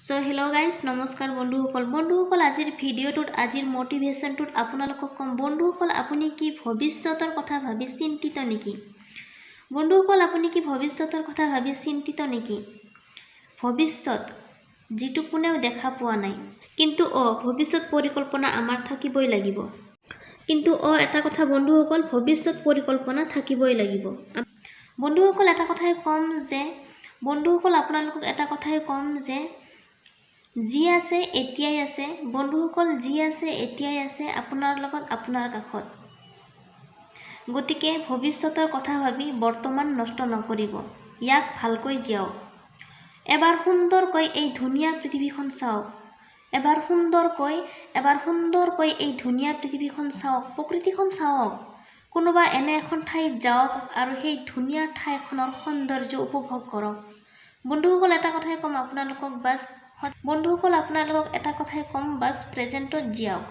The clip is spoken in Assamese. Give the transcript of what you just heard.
সো হেল্ল' গাইজ, নমস্কাৰ বন্ধুসকল আজিৰ ভিডিঅ'টোত আজিৰ মটিভেশ্যনটোত আপোনালোকক ক'ম। বন্ধুসকল, আপুনি কি ভৱিষ্যতৰ কথা ভাবি চিন্তিত নেকি? বন্ধুসকল, আপুনি কি ভৱিষ্যতৰ কথা ভাবি চিন্তিত নেকি? ভৱিষ্যত যিটো কোনেও দেখা পোৱা নাই, কিন্তু ভৱিষ্যত পৰিকল্পনা আমাৰ থাকিবই লাগিব। কিন্তু এটা কথা বন্ধুসকল, ভৱিষ্যত পৰিকল্পনা থাকিবই লাগিব। বন্ধুসকল, এটা কথাই ক'ম যে আপোনালোকক এটা কথাই ক'ম যে যি আছে এতিয়াই আছে। বন্ধুসকল, যি আছে এতিয়াই আছে আপোনাৰ লগত, আপোনাৰ কাষত। গতিকে ভৱিষ্যতৰ কথা ভাবি বৰ্তমান নষ্ট নকৰিব, ইয়াক ভালকৈ জীয়াওক। এবাৰ সুন্দৰকৈ এই ধুনীয়া পৃথিৱীখন চাওক। এবাৰ সুন্দৰকৈ এই ধুনীয়া পৃথিৱীখন চাওক, প্ৰকৃতিখন চাওক। কোনোবা এনে এখন ঠাইত যাওক আৰু সেই ধুনীয়া ঠাইখনৰ সৌন্দৰ্য উপভোগ কৰক। বন্ধুসকল, এটা কথাই ক'ম আপোনালোকক, বাছ প্ৰেজেণ্টত জীয়াওক।